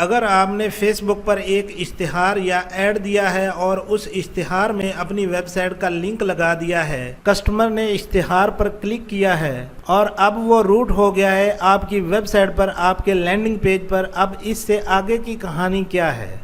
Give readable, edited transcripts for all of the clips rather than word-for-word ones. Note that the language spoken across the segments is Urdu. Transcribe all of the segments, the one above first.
اگر آپ نے فیس بک پر ایک اشتہار یا ایڈ دیا ہے اور اس اشتہار میں اپنی ویب سائٹ کا لنک لگا دیا ہے، کسٹمر نے اشتہار پر کلک کیا ہے اور اب وہ روٹ ہو گیا ہے آپ کی ویب سائٹ پر، آپ کے لینڈنگ پیج پر، اب اس سے آگے کی کہانی کیا ہے؟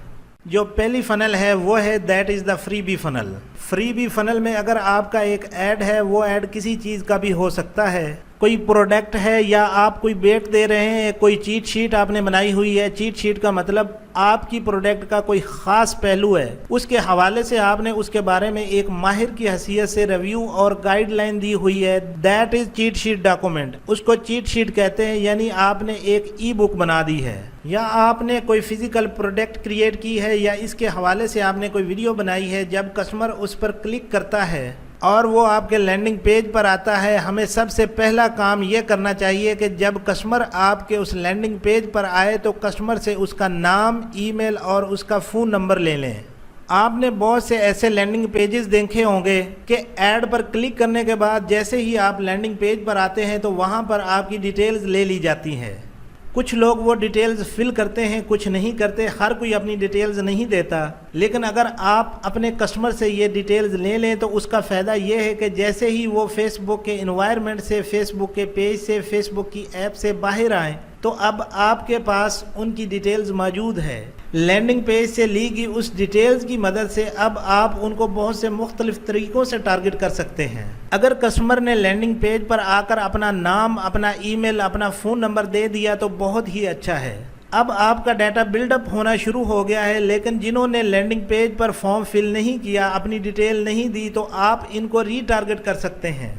جو پہلی فنل ہے وہ ہے that is the freebie funnel. Freebie funnel میں اگر آپ کا ایک ایڈ ہے، وہ ایڈ کسی چیز کا بھی ہو سکتا ہے، کوئی پروڈکٹ ہے یا آپ کوئی بیٹ دے رہے ہیں، کوئی چیٹ شیٹ آپ نے بنائی ہوئی ہے۔ چیٹ شیٹ کا مطلب آپ کی پروڈکٹ کا کوئی خاص پہلو ہے، اس کے حوالے سے آپ نے اس کے بارے میں ایک ماہر کی حیثیت سے ریویو اور گائیڈ لائن دی ہوئی ہے، that is cheat sheet document. اس کو چیٹ شیٹ کہتے ہیں، یعنی آپ نے ایک ای بک بنا دی ہے، یا آپ نے کوئی فزیکل پروڈکٹ کریٹ کی ہے، یا اس کے حوالے سے آپ نے کوئی ویڈیو بنائی ہے۔ جب کسٹمر اس پر کلک کرتا ہے اور وہ آپ کے لینڈنگ پیج پر آتا ہے، ہمیں سب سے پہلا کام یہ کرنا چاہیے کہ جب کسٹمر آپ کے اس لینڈنگ پیج پر آئے تو کسٹمر سے اس کا نام، ای میل اور اس کا فون نمبر لے لیں۔ آپ نے بہت سے ایسے لینڈنگ پیجز دیکھے ہوں گے کہ ایڈ پر کلک کرنے کے بعد جیسے ہی آپ لینڈنگ پیج پر آتے ہیں تو وہاں پر آپ کی ڈیٹیلز لے لی جاتی ہیں۔ کچھ لوگ وہ ڈیٹیلز فل کرتے ہیں، کچھ نہیں کرتے، ہر کوئی اپنی ڈیٹیلز نہیں دیتا، لیکن اگر آپ اپنے کسٹمر سے یہ ڈیٹیلز لے لیں تو اس کا فائدہ یہ ہے کہ جیسے ہی وہ فیس بک کے انوائرمنٹ سے، فیس بک کے پیج سے، فیس بک کی ایپ سے باہر آئیں تو اب آپ کے پاس ان کی ڈیٹیلز موجود ہے۔ لینڈنگ پیج سے لی گئی اس ڈیٹیلز کی مدد سے اب آپ ان کو بہت سے مختلف طریقوں سے ٹارگٹ کر سکتے ہیں۔ اگر کسٹمر نے لینڈنگ پیج پر آ کر اپنا نام، اپنا ای میل، اپنا فون نمبر دے دیا تو بہت ہی اچھا ہے، اب آپ کا ڈیٹا بلڈ اپ ہونا شروع ہو گیا ہے۔ لیکن جنہوں نے لینڈنگ پیج پر فارم فل نہیں کیا، اپنی ڈیٹیل نہیں دی، تو آپ ان کو ری ٹارگٹ کر سکتے ہیں۔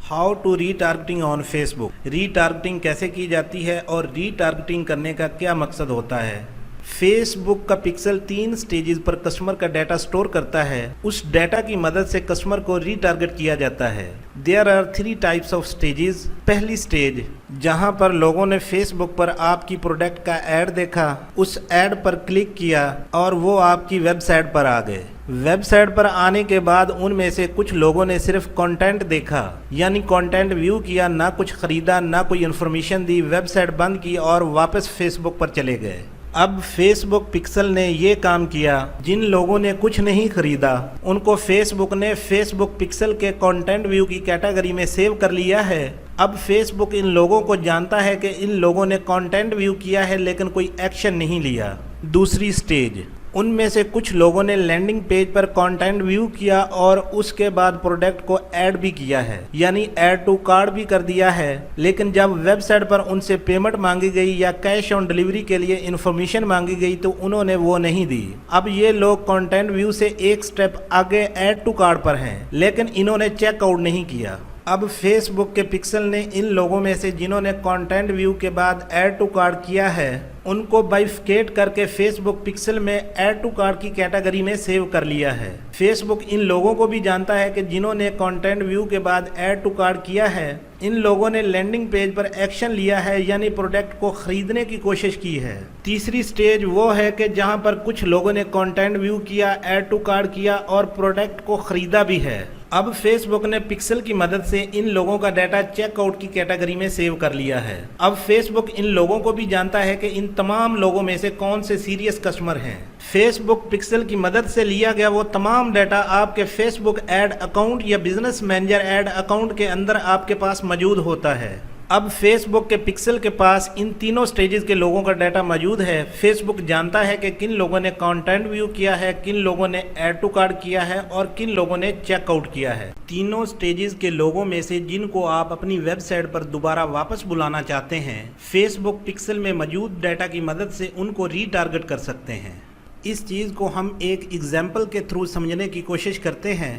How to retargeting on Facebook. Retargeting کیسے کی جاتی ہے اور ری ٹارگٹنگ کرنے کا کیا مقصد ہوتا ہے؟ فیس بک کا پکسل 3 سٹیجز پر کسٹمر کا ڈیٹا سٹور کرتا ہے، اس ڈیٹا کی مدد سے کسٹمر کو ری ٹارگٹ کیا جاتا ہے۔ There are 3 types of stages۔ پہلی سٹیج جہاں پر لوگوں نے فیس بک پر آپ کی پروڈکٹ کا ایڈ دیکھا، اس ایڈ پر کلک کیا اور وہ آپ کی ویب سائٹ پر آ گئے۔ ویب سائٹ پر آنے کے بعد ان میں سے کچھ لوگوں نے صرف کنٹینٹ دیکھا، یعنی کنٹینٹ ویو کیا، نہ کچھ خریدا، نہ کوئی انفارمیشن دی، ویب سائٹ بند کی اور واپس فیس بک پر چلے گئے۔ اب فیس بک پکسل نے یہ کام کیا، جن لوگوں نے کچھ نہیں خریدا ان کو فیس بک نے فیس بک پکسل کے کنٹینٹ ویو کی کیٹیگری میں سیو کر لیا ہے۔ اب فیس بک ان لوگوں کو جانتا ہے کہ ان لوگوں نے کنٹینٹ ویو کیا ہے لیکن کوئی ایکشن نہیں لیا۔ دوسری سٹیج، ان میں سے کچھ لوگوں نے لینڈنگ پیج پر کنٹینٹ ویو کیا اور اس کے بعد پروڈکٹ کو ایڈ بھی کیا ہے، یعنی ایڈ ٹو کارٹ بھی کر دیا ہے، لیکن جب ویب سائٹ پر ان سے پیمنٹ مانگی گئی یا کیش آن ڈیلیوری کے لیے انفارمیشن مانگی گئی تو انہوں نے وہ نہیں دی۔ اب یہ لوگ کنٹینٹ ویو سے ایک سٹیپ آگے ایڈ ٹو کارٹ پر ہیں، لیکن انہوں نے چیک آؤٹ نہیں کیا۔ اب فیس بک کے پکسل نے ان لوگوں میں سے جنہوں نے کنٹینٹ ویو کے بعد ایڈ ٹو کارٹ کیا ہے ان کو بائفکیٹ کر کے فیس بک پکسل میں ایڈ ٹو کارٹ کی کیٹیگری میں سیو کر لیا ہے۔ فیس بک ان لوگوں کو بھی جانتا ہے کہ جنہوں نے کنٹینٹ ویو کے بعد ایڈ ٹو کارٹ کیا ہے ان لوگوں نے لینڈنگ پیج پر ایکشن لیا ہے، یعنی پروڈکٹ کو خریدنے کی کوشش کی ہے۔ تیسری سٹیج وہ ہے کہ جہاں پر کچھ لوگوں نے کنٹینٹ ویو کیا، ایڈ ٹو کارٹ کیا اور پروڈکٹ کو خریدا بھی ہے۔ اب فیس بک نے پکسل کی مدد سے ان لوگوں کا ڈیٹا چیک آؤٹ کی کیٹیگری میں سیو کر لیا ہے۔ اب فیس بک ان لوگوں کو بھی جانتا ہے کہ ان تمام لوگوں میں سے کون سے سیریس کسٹمر ہیں۔ فیس بک پکسل کی مدد سے لیا گیا وہ تمام ڈیٹا آپ کے فیس بک ایڈ اکاؤنٹ یا بزنس مینیجر ایڈ اکاؤنٹ کے اندر آپ کے پاس موجود ہوتا ہے۔ اب فیس بک کے پکسل کے پاس ان تینوں سٹیجز کے لوگوں کا ڈیٹا موجود ہے۔ فیس بک جانتا ہے کہ کن لوگوں نے کنٹینٹ ویو کیا ہے، کن لوگوں نے ایڈ ٹو کارٹ کیا ہے اور کن لوگوں نے چیک آؤٹ کیا ہے۔ تینوں سٹیجز کے لوگوں میں سے جن کو آپ اپنی ویب سائٹ پر دوبارہ واپس بلانا چاہتے ہیں، فیس بک پکسل میں موجود ڈیٹا کی مدد سے ان کو ری ٹارگٹ کر سکتے ہیں۔ اس چیز کو ہم ایک ایگزامپل کے تھرو سمجھنے کی کوشش کرتے ہیں۔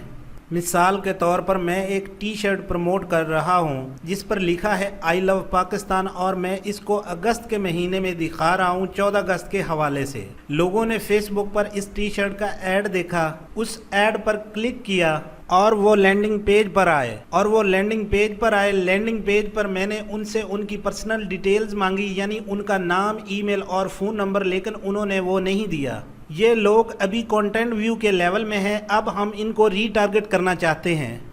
مثال کے طور پر میں ایک ٹی شرٹ پروموٹ کر رہا ہوں جس پر لکھا ہے آئی لو پاکستان، اور میں اس کو اگست کے مہینے میں دکھا رہا ہوں 14 اگست کے حوالے سے۔ لوگوں نے فیس بک پر اس ٹی شرٹ کا ایڈ دیکھا، اس ایڈ پر کلک کیا اور وہ لینڈنگ پیج پر آئے۔ لینڈنگ پیج پر میں نے ان سے ان کی پرسنل ڈیٹیلز مانگی، یعنی ان کا نام، ای میل اور فون نمبر، لیکن انہوں نے وہ نہیں دیا۔ یہ لوگ ابھی کنٹینٹ ویو کے لیول میں ہیں، اب ہم ان کو ری ٹارگٹ کرنا چاہتے ہیں۔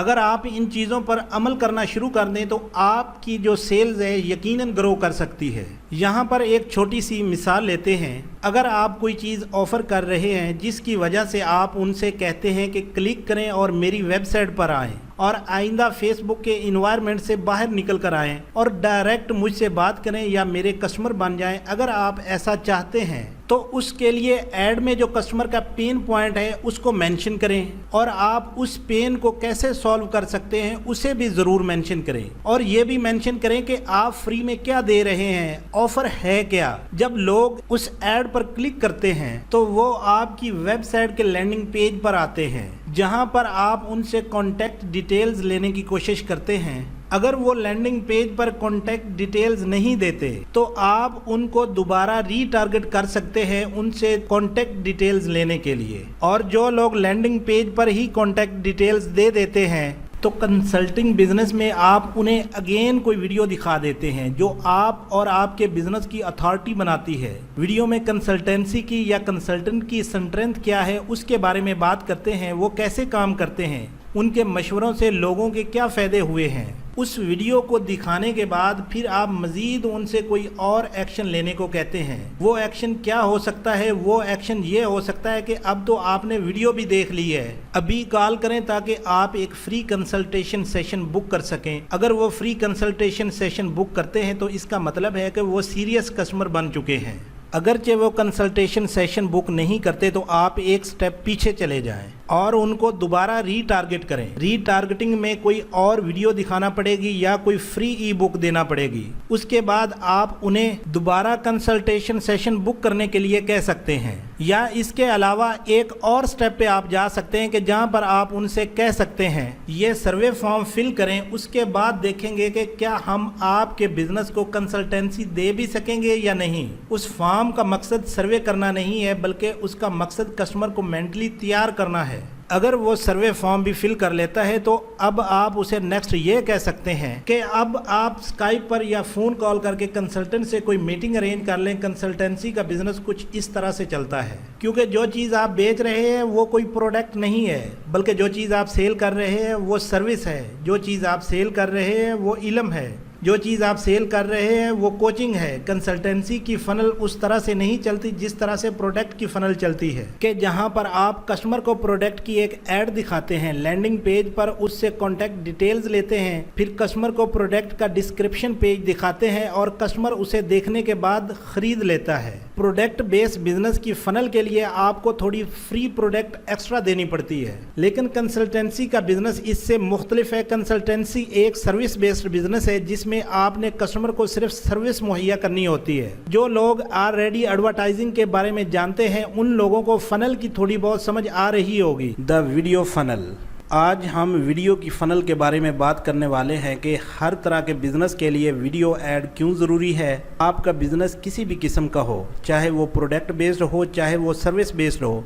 اگر آپ ان چیزوں پر عمل کرنا شروع کر دیں تو آپ کی جو سیلز ہے یقیناً گرو کر سکتی ہے۔ یہاں پر ایک چھوٹی سی مثال لیتے ہیں۔ اگر آپ کوئی چیز آفر کر رہے ہیں جس کی وجہ سے آپ ان سے کہتے ہیں کہ کلک کریں اور میری ویب سائٹ پر آئیں اور آئندہ فیس بک کے انوائرمنٹ سے باہر نکل کر آئیں اور ڈائریکٹ مجھ سے بات کریں یا میرے کسٹمر بن جائیں، اگر آپ ایسا چاہتے ہیں تو اس کے لیے ایڈ میں جو کسٹمر کا پین پوائنٹ ہے اس کو مینشن کریں، اور آپ اس پین کو کیسے سالو کر سکتے ہیں اسے بھی ضرور مینشن کریں، اور یہ بھی مینشن کریں کہ آپ فری میں کیا دے رہے ہیں، آفر ہے کیا۔ جب لوگ اس ایڈ پر کلک کرتے ہیں تو وہ آپ کی ویب سائٹ کے لینڈنگ پیج پر آتے ہیں جہاں پر آپ ان سے کانٹیکٹ ڈیٹیلز لینے کی کوشش کرتے ہیں۔ اگر وہ لینڈنگ پیج پر کانٹیکٹ ڈیٹیلز نہیں دیتے تو آپ ان کو دوبارہ ری ٹارگٹ کر سکتے ہیں ان سے کانٹیکٹ ڈیٹیلز لینے کے لیے، اور جو لوگ لینڈنگ پیج پر ہی کانٹیکٹ ڈیٹیلز دے دیتے ہیں تو کنسلٹنگ بزنس میں آپ انہیں اگین کوئی ویڈیو دکھا دیتے ہیں جو آپ اور آپ کے بزنس کی اتھارٹی بناتی ہے۔ ویڈیو میں کنسلٹنسی کی یا کنسلٹنٹ کی اسٹرینتھ کیا ہے اس کے بارے میں بات کرتے ہیں، وہ کیسے کام کرتے ہیں، ان کے مشوروں سے لوگوں کے کیا فائدے ہوئے ہیں۔ اس ویڈیو کو دکھانے کے بعد پھر آپ مزید ان سے کوئی اور ایکشن لینے کو کہتے ہیں۔ وہ ایکشن کیا ہو سکتا ہے؟ وہ ایکشن یہ ہو سکتا ہے کہ اب تو آپ نے ویڈیو بھی دیکھ لی ہے، ابھی کال کریں تاکہ آپ ایک فری کنسلٹیشن سیشن بک کر سکیں۔ اگر وہ فری کنسلٹیشن سیشن بک کرتے ہیں تو اس کا مطلب ہے کہ وہ سیریس کسٹمر بن چکے ہیں۔ اگرچہ وہ کنسلٹیشن سیشن بک نہیں کرتے تو آپ ایک سٹیپ پیچھے چلے جائیں اور ان کو دوبارہ ری ٹارگٹ کریں۔ ری ٹارگٹنگ میں کوئی اور ویڈیو دکھانا پڑے گی یا کوئی فری ای بک دینا پڑے گی۔ اس کے بعد آپ انہیں دوبارہ کنسلٹیشن سیشن بک کرنے کے لیے کہہ سکتے ہیں، یا اس کے علاوہ ایک اور سٹیپ پہ آپ جا سکتے ہیں کہ جہاں پر آپ ان سے کہہ سکتے ہیں یہ سروے فارم فل کریں، اس کے بعد دیکھیں گے کہ کیا ہم آپ کے بزنس کو کنسلٹنسی دے بھی سکیں گے یا نہیں۔ اس فارم کا مقصد سروے کرنا نہیں ہے بلکہ اس کا مقصد کسٹمر کو مینٹلی تیار کرنا ہے۔ اگر وہ سروے فارم بھی فل کر لیتا ہے تو اب آپ اسے نیکسٹ یہ کہہ سکتے ہیں کہ اب آپ اسکائپ پر یا فون کال کر کے کنسلٹنٹ سے کوئی میٹنگ ارینج کر لیں۔ کنسلٹنسی کا بزنس کچھ اس طرح سے چلتا ہے، کیونکہ جو چیز آپ بیچ رہے ہیں وہ کوئی پروڈکٹ نہیں ہے بلکہ جو چیز آپ سیل کر رہے ہیں وہ سروس ہے، جو چیز آپ سیل کر رہے ہیں وہ علم ہے، جو چیز آپ سیل کر رہے ہیں وہ کوچنگ ہے۔ کنسلٹنسی کی فنل اس طرح سے نہیں چلتی جس طرح سے پروڈکٹ کی فنل چلتی ہے، کہ جہاں پر آپ کسٹمر کو پروڈکٹ کی ایک ایڈ دکھاتے ہیں، لینڈنگ پیج پر اس سے کانٹیکٹ ڈیٹیلز لیتے ہیں، پھر کسٹمر کو پروڈکٹ کا ڈسکرپشن پیج دکھاتے ہیں اور کسٹمر اسے دیکھنے کے بعد خرید لیتا ہے۔ پروڈکٹ بیس بزنس کی فنل کے لیے آپ کو تھوڑی فری پروڈکٹ ایکسٹرا دینی پڑتی ہے، لیکن کنسلٹنسی کا بزنس اس سے مختلف ہے۔ کنسلٹنسی ایک سروس بیسڈ بزنس ہے جس میں آپ نے کسٹمر کو صرف سروس مہیا کرنی ہوتی ہے۔ جو لوگ آلریڈی ایڈورٹائزنگ کے بارے میں جانتے ہیں ان لوگوں کو فنل کی تھوڑی بہت سمجھ آ رہی ہوگی۔ The video final. آج ہم ویڈیو کی فنل کے بارے میں بات کرنے والے ہیں کہ ہر طرح کے بزنس کے لیے ویڈیو ایڈ کیوں ضروری ہے۔ آپ کا بزنس کسی بھی قسم کا ہو، چاہے وہ پروڈکٹ بیسڈ ہو چاہے وہ سروس بیسڈ ہو،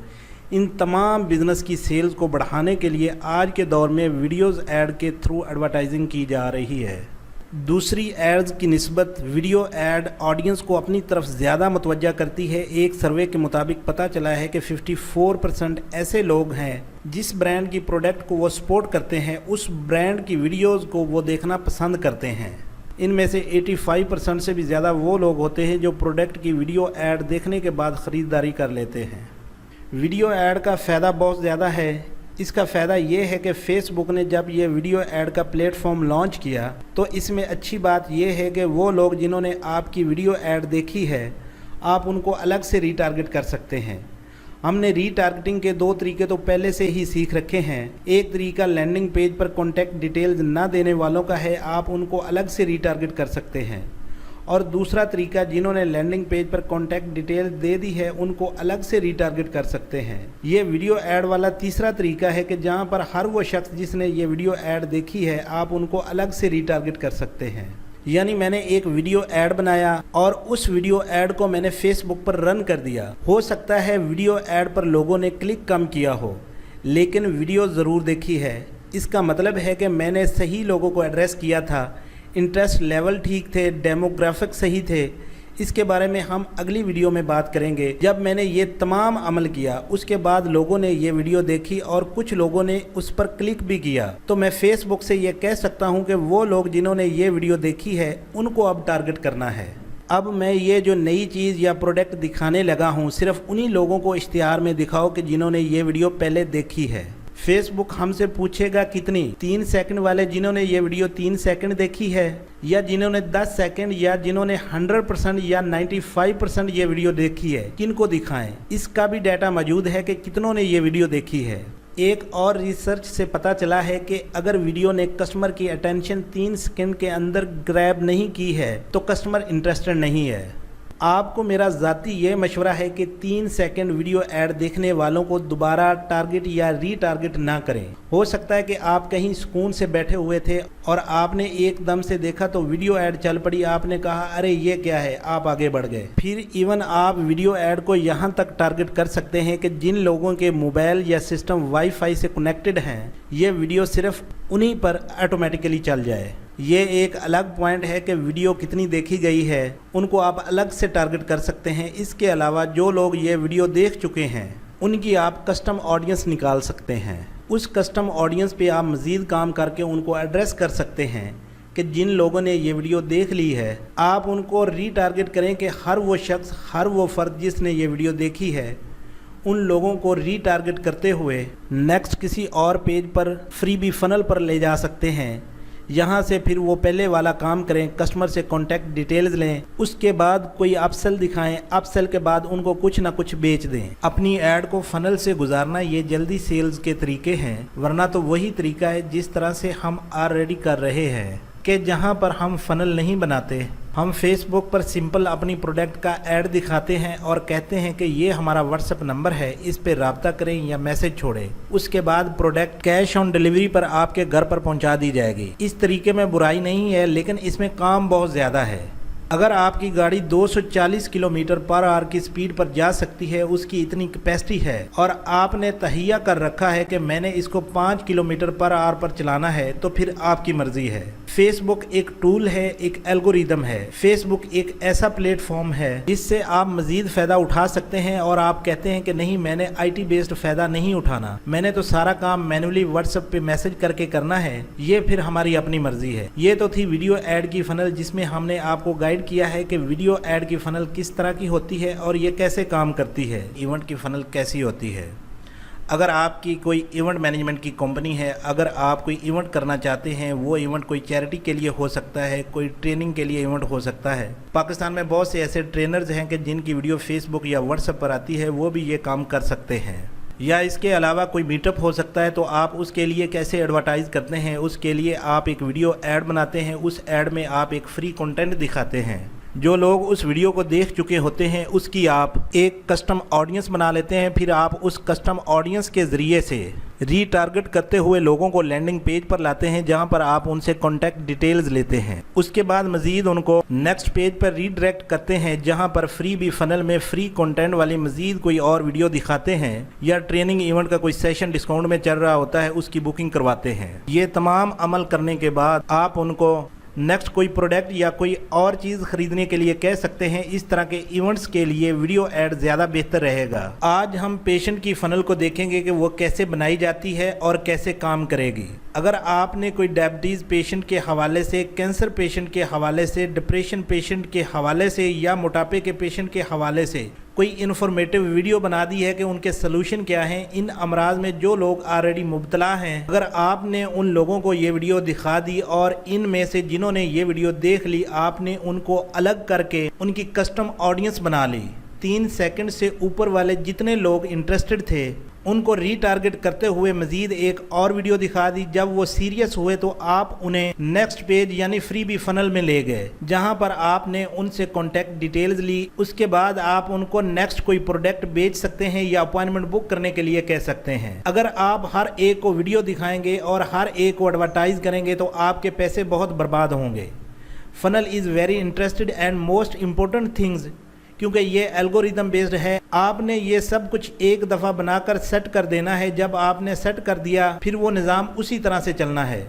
ان تمام بزنس کی سیلز کو بڑھانے کے لیے آج کے دور میں ویڈیوز ایڈ کے تھرو ایڈورٹائزنگ کی جا رہی ہے۔ دوسری ایڈز کی نسبت ویڈیو ایڈ آڈینس کو اپنی طرف زیادہ متوجہ کرتی ہے۔ ایک سروے کے مطابق پتہ چلا ہے کہ 54% ایسے لوگ ہیں جس برانڈ کی پروڈکٹ کو وہ سپورٹ کرتے ہیں اس برانڈ کی ویڈیوز کو وہ دیکھنا پسند کرتے ہیں۔ ان میں سے 85% سے بھی زیادہ وہ لوگ ہوتے ہیں جو پروڈکٹ کی ویڈیو ایڈ دیکھنے کے بعد خریداری کر لیتے ہیں۔ ویڈیو ایڈ کا فائدہ بہت زیادہ ہے۔ اس کا فائدہ یہ ہے کہ فیس بک نے جب یہ ویڈیو ایڈ کا پلیٹ فارم لانچ کیا تو اس میں اچھی بات یہ ہے کہ وہ لوگ جنہوں نے آپ کی ویڈیو ایڈ دیکھی ہے آپ ان کو الگ سے ری ٹارگٹ کر سکتے ہیں۔ ہم نے ری ٹارگٹنگ کے 2 طریقے تو پہلے سے ہی سیکھ رکھے ہیں۔ ایک طریقہ لینڈنگ پیج پر کانٹیکٹ ڈیٹیلز نہ دینے والوں کا ہے، آپ ان کو الگ سے ری ٹارگٹ کر سکتے ہیں، اور دوسرا طریقہ جنہوں نے لینڈنگ پیج پر کانٹیکٹ ڈیٹیل دے دی ہے ان کو الگ سے ری ٹارگٹ کر سکتے ہیں۔ یہ ویڈیو ایڈ والا تیسرا طریقہ ہے کہ جہاں پر ہر وہ شخص جس نے یہ ویڈیو ایڈ دیکھی ہے آپ ان کو الگ سے ری ٹارگٹ کر سکتے ہیں۔ یعنی میں نے ایک ویڈیو ایڈ بنایا اور اس ویڈیو ایڈ کو میں نے فیس بک پر رن کر دیا۔ ہو سکتا ہے ویڈیو ایڈ پر لوگوں نے کلک کم کیا ہو لیکن ویڈیو ضرور دیکھی ہے۔ اس کا مطلب ہے کہ میں نے صحیح لوگوں کو ایڈریس کیا تھا، انٹرسٹ لیول ٹھیک تھے، ڈیموگرافک صحیح تھے۔ اس کے بارے میں ہم اگلی ویڈیو میں بات کریں گے۔ جب میں نے یہ تمام عمل کیا اس کے بعد لوگوں نے یہ ویڈیو دیکھی اور کچھ لوگوں نے اس پر کلک بھی کیا، تو میں فیس بک سے یہ کہہ سکتا ہوں کہ وہ لوگ جنہوں نے یہ ویڈیو دیکھی ہے ان کو اب ٹارگٹ کرنا ہے۔ اب میں یہ جو نئی چیز یا پروڈکٹ دکھانے لگا ہوں صرف انہی لوگوں کو اشتہار میں دکھاؤ کہ جنہوں نے یہ ویڈیو پہلے دیکھی ہے۔ فیس بک ہم سے پوچھے گا کتنی؟ 3 سیکنڈ والے جنہوں نے یہ ویڈیو 3 سیکنڈ دیکھی ہے، یا جنہوں نے 10 سیکنڈ، یا جنہوں نے 100% یا 95% یہ ویڈیو دیکھی ہے، کن کو دکھائیں؟ اس کا بھی ڈیٹا موجود ہے کہ کتنوں نے یہ ویڈیو دیکھی ہے۔ ایک اور ریسرچ سے پتہ چلا ہے کہ اگر ویڈیو نے کسٹمر کی اٹینشن 3 سیکنڈ کے اندر گریب نہیں کی ہے تو کسٹمر انٹرسٹڈ نہیں ہے۔ آپ کو میرا ذاتی یہ مشورہ ہے کہ 3 سیکنڈ ویڈیو ایڈ دیکھنے والوں کو دوبارہ ٹارگٹ یا ری ٹارگٹ نہ کریں۔ ہو سکتا ہے کہ آپ کہیں سکون سے بیٹھے ہوئے تھے اور آپ نے ایک دم سے دیکھا تو ویڈیو ایڈ چل پڑی، آپ نے کہا ارے یہ کیا ہے، آپ آگے بڑھ گئے۔ پھر ایون آپ ویڈیو ایڈ کو یہاں تک ٹارگٹ کر سکتے ہیں کہ جن لوگوں کے موبائل یا سسٹم وائی فائی سے کنیکٹڈ ہیں یہ ویڈیو صرف انہی پر آٹومیٹیکلی چل جائے۔ یہ ایک الگ پوائنٹ ہے کہ ویڈیو کتنی دیکھی گئی ہے، ان کو آپ الگ سے ٹارگٹ کر سکتے ہیں۔ اس کے علاوہ جو لوگ یہ ویڈیو دیکھ چکے ہیں ان کی آپ کسٹم آڈینس نکال سکتے ہیں۔ اس کسٹم آڈینس پہ آپ مزید کام کر کے ان کو ایڈریس کر سکتے ہیں کہ جن لوگوں نے یہ ویڈیو دیکھ لی ہے آپ ان کو ری ٹارگٹ کریں کہ ہر وہ شخص، ہر وہ فرد جس نے یہ ویڈیو دیکھی ہے ان لوگوں کو ری ٹارگٹ کرتے ہوئے نیکسٹ کسی اور پیج پر فری بی فنل پر لے جا سکتے ہیں۔ یہاں سے پھر وہ پہلے والا کام کریں، کسٹمر سے کانٹیکٹ ڈیٹیلز لیں، اس کے بعد کوئی اپ سیل دکھائیں، اپ سیل کے بعد ان کو کچھ نہ کچھ بیچ دیں۔ اپنی ایڈ کو فنل سے گزارنا یہ جلدی سیلز کے طریقے ہیں، ورنہ تو وہی طریقہ ہے جس طرح سے ہم آلریڈی کر رہے ہیں کہ جہاں پر ہم فنل نہیں بناتے، ہم فیس بک پر سمپل اپنی پروڈکٹ کا ایڈ دکھاتے ہیں اور کہتے ہیں کہ یہ ہمارا واٹس ایپ نمبر ہے، اس پہ رابطہ کریں یا میسج چھوڑیں۔ اس کے بعد پروڈکٹ کیش آن ڈیلیوری پر آپ کے گھر پر پہنچا دی جائے گی۔ اس طریقے میں برائی نہیں ہے، لیکن اس میں کام بہت زیادہ ہے۔ اگر آپ کی گاڑی 240 کلومیٹر پر آور کی سپیڈ پر جا سکتی ہے، اس کی اتنی کیپیسٹی ہے، اور آپ نے تہیہ کر رکھا ہے کہ میں نے اس کو 5 کلومیٹر پر آور پر چلانا ہے، تو پھر آپ کی مرضی ہے۔ فیس بک ایک ٹول ہے، ایک الگوریدم ہے۔ فیس بک ایک ایسا پلیٹ فارم ہے جس سے آپ مزید فائدہ اٹھا سکتے ہیں، اور آپ کہتے ہیں کہ نہیں میں نے آئی ٹی بیسڈ فائدہ نہیں اٹھانا، میں نے تو سارا کام مینولی واٹس ایپ پہ میسج کر کے کرنا ہے، یہ پھر ہماری اپنی مرضی ہے۔ یہ تو تھی ویڈیو ایڈ کی فنل جس میں ہم نے آپ کو گائیڈ کیا ہے کہ ویڈیو ایڈ کی فنل کس طرح کی ہوتی ہے اور یہ کیسے کام کرتی ہے، ایونٹ کی فنل کیسی ہوتی ہے۔ اگر آپ کی کوئی ایونٹ مینجمنٹ کی کمپنی ہے، اگر آپ کوئی ایونٹ کرنا چاہتے ہیں، وہ ایونٹ کوئی چیریٹی کے لیے ہو سکتا ہے، کوئی ٹریننگ کے لیے ایونٹ ہو سکتا ہے۔ پاکستان میں بہت سے ایسے ٹرینرز ہیں کہ جن کی ویڈیو فیس بک یا واٹس ایپ پر آتی ہے، وہ بھی یہ کام کر سکتے ہیں۔ یا اس کے علاوہ کوئی میٹ اپ ہو سکتا ہے، تو آپ اس کے لیے کیسے ایڈورٹائز کرتے ہیں، اس کے لیے آپ ایک ویڈیو ایڈ بناتے ہیں، اس ایڈ میں آپ ایک فری کنٹینٹ دکھاتے ہیں۔ جو لوگ اس ویڈیو کو دیکھ چکے ہوتے ہیں اس کی آپ ایک کسٹم آڈینس بنا لیتے ہیں، پھر آپ اس کسٹم آڈینس کے ذریعے سے ری ٹارگٹ کرتے ہوئے لوگوں کو لینڈنگ پیج پر لاتے ہیں جہاں پر آپ ان سے کانٹیکٹ ڈیٹیلز لیتے ہیں۔ اس کے بعد مزید ان کو نیکسٹ پیج پر ری ڈائریکٹ کرتے ہیں جہاں پر فری بی فنل میں فری کنٹینٹ والی مزید کوئی اور ویڈیو دکھاتے ہیں، یا ٹریننگ ایونٹ کا کوئی سیشن ڈسکاؤنٹ میں چل رہا ہوتا ہے اس کی بکنگ کرواتے ہیں۔ یہ تمام عمل کرنے کے بعد آپ ان کو نیکسٹ کوئی پروڈکٹ یا کوئی اور چیز خریدنے کے لیے کہہ سکتے ہیں۔ اس طرح کے ایونٹس کے لیے ویڈیو ایڈ زیادہ بہتر رہے گا۔ آج ہم پیشنٹ کی فنل کو دیکھیں گے کہ وہ کیسے بنائی جاتی ہے اور کیسے کام کرے گی۔ اگر آپ نے کوئی ڈائبٹیز پیشنٹ کے حوالے سے، کینسر پیشنٹ کے حوالے سے، ڈپریشن پیشنٹ کے حوالے سے، یا موٹاپے کے پیشنٹ کے حوالے سے کوئی انفارمیٹیو ویڈیو بنا دی ہے کہ ان کے سلوشن کیا ہیں ان امراض میں جو لوگ آلریڈی مبتلا ہیں، اگر آپ نے ان لوگوں کو یہ ویڈیو دکھا دی اور ان میں سے جنہوں نے یہ ویڈیو دیکھ لی آپ نے ان کو الگ کر کے ان کی کسٹم آڈینس بنا لی، 3 سیکنڈ سے اوپر والے جتنے لوگ انٹرسٹڈ تھے ان کو ری ٹارگٹ کرتے ہوئے مزید ایک اور ویڈیو دکھا دی، جب وہ سیریس ہوئے تو آپ انہیں نیکسٹ پیج یعنی فری بی فنل میں لے گئے جہاں پر آپ نے ان سے کانٹیکٹ ڈیٹیلز لی۔ اس کے بعد آپ ان کو نیکسٹ کوئی پروڈکٹ بیچ سکتے ہیں یا اپوائنٹمنٹ بک کرنے کے لیے کہہ سکتے ہیں۔ اگر آپ ہر ایک کو ویڈیو دکھائیں گے اور ہر ایک کو ایڈورٹائز کریں گے تو آپ کے پیسے بہت برباد ہوں گے۔ Final is very interested and most important things, کیونکہ یہ الگوریدم بیسڈ ہے۔ آپ نے یہ سب کچھ ایک دفعہ بنا کر سیٹ کر دینا ہے، جب آپ نے سیٹ کر دیا پھر وہ نظام اسی طرح سے چلنا ہے۔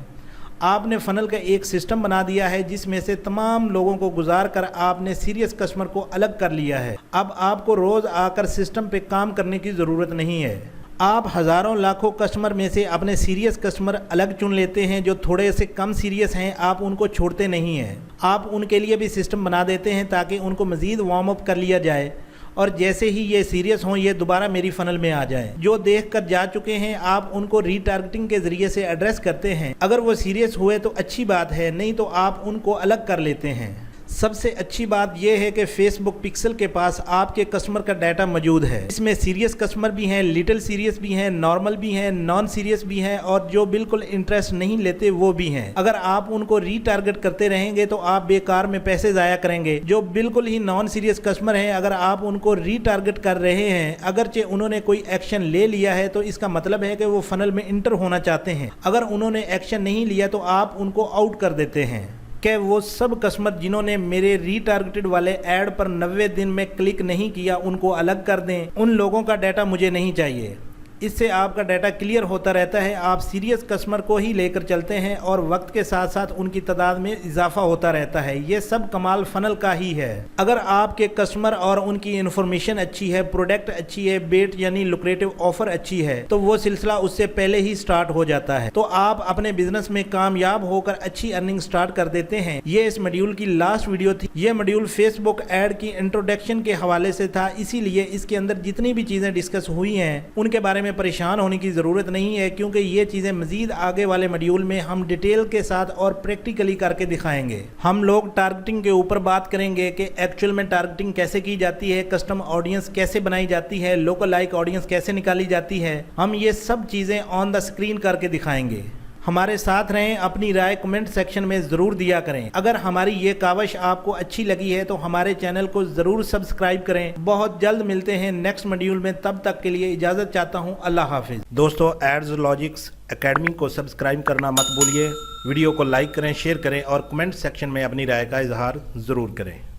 آپ نے فنل کا ایک سسٹم بنا دیا ہے جس میں سے تمام لوگوں کو گزار کر آپ نے سیریس کسٹمر کو الگ کر لیا ہے۔ اب آپ کو روز آ کر سسٹم پہ کام کرنے کی ضرورت نہیں ہے۔ آپ ہزاروں لاکھوں کسٹمر میں سے اپنے سیریس کسٹمر الگ چن لیتے ہیں، جو تھوڑے سے کم سیریس ہیں آپ ان کو چھوڑتے نہیں ہیں۔ آپ ان کے لیے بھی سسٹم بنا دیتے ہیں تاکہ ان کو مزید وارم اپ کر لیا جائے، اور جیسے ہی یہ سیریس ہوں یہ دوبارہ میری فنل میں آ جائیں۔ جو دیکھ کر جا چکے ہیں آپ ان کو ری ٹارگٹنگ کے ذریعے سے ایڈریس کرتے ہیں۔ اگر وہ سیریس ہوئے تو اچھی بات ہے، نہیں تو آپ ان کو الگ کر لیتے ہیں۔ سب سے اچھی بات یہ ہے کہ فیس بک پکسل کے پاس آپ کے کسٹمر کا ڈیٹا موجود ہے۔ اس میں سیریس کسٹمر بھی ہیں، لٹل سیریس بھی ہیں، نارمل بھی ہیں، نان سیریس بھی ہیں، اور جو بالکل انٹرسٹ نہیں لیتے وہ بھی ہیں۔ اگر آپ ان کو ری ٹارگٹ کرتے رہیں گے تو آپ بیکار میں پیسے ضائع کریں گے۔ جو بالکل ہی نان سیریس کسٹمر ہیں، اگر آپ ان کو ری ٹارگٹ کر رہے ہیں، اگرچہ انہوں نے کوئی ایکشن لے لیا ہے تو اس کا مطلب ہے کہ وہ فنل میں انٹر ہونا چاہتے ہیں۔ اگر انہوں نے ایکشن نہیں لیا تو آپ ان کو آؤٹ کر دیتے ہیں۔ کہ وہ سب کسٹمر جنہوں نے میرے ری ٹارگٹڈ والے ایڈ پر 90 دن میں کلک نہیں کیا ان کو الگ کر دیں۔ ان لوگوں کا ڈیٹا مجھے نہیں چاہیے۔ اس سے آپ کا ڈیٹا کلیئر ہوتا رہتا ہے، آپ سیریس کسٹمر کو ہی لے کر چلتے ہیں اور وقت کے ساتھ ساتھ ان کی تعداد میں اضافہ ہوتا رہتا ہے۔ یہ سب کمال فنل کا ہی ہے۔ اگر آپ کے کسٹمر اور ان کی انفارمیشن اچھی ہے، پروڈکٹ اچھی ہے، بیٹ یعنی لوکریٹو آفر اچھی ہے، تو وہ سلسلہ اس سے پہلے ہی سٹارٹ ہو جاتا ہے، تو آپ اپنے بزنس میں کامیاب ہو کر اچھی ارننگ سٹارٹ کر دیتے ہیں۔ یہ اس ماڈیول کی لاسٹ ویڈیو تھی۔ یہ ماڈیول فیس بک ایڈ کی انٹروڈکشن کے حوالے سے تھا، اسی لیے اس کے اندر جتنی بھی چیزیں ڈسکس ہوئی ہیں ان کے بارے میں پریشان ہونے کی ضرورت نہیں ہے، کیونکہ یہ چیزیں مزید آگے والے ماڈیول میں ہم ڈیٹیل کے ساتھ اور پریکٹیکلی کر کے دکھائیں گے۔ ہم لوگ ٹارگٹنگ کے اوپر بات کریں گے کہ ایکچوئل میں ٹارگٹنگ کیسے کی جاتی ہے، کسٹم آڈینس کیسے بنائی جاتی ہے، لوکل لائک آڈینس کیسے نکالی جاتی ہے۔ ہم یہ سب چیزیں آن دا اسکرین کر کے دکھائیں گے۔ ہمارے ساتھ رہیں، اپنی رائے کمنٹ سیکشن میں ضرور دیا کریں۔ اگر ہماری یہ کاوش آپ کو اچھی لگی ہے تو ہمارے چینل کو ضرور سبسکرائب کریں۔ بہت جلد ملتے ہیں نیکسٹ ماڈیول میں، تب تک کے لیے اجازت چاہتا ہوں۔ اللہ حافظ۔ دوستو، ایڈز لاجکس اکیڈمی کو سبسکرائب کرنا مت بھولیے۔ ویڈیو کو لائک کریں، شیئر کریں اور کمنٹ سیکشن میں اپنی رائے کا اظہار ضرور کریں۔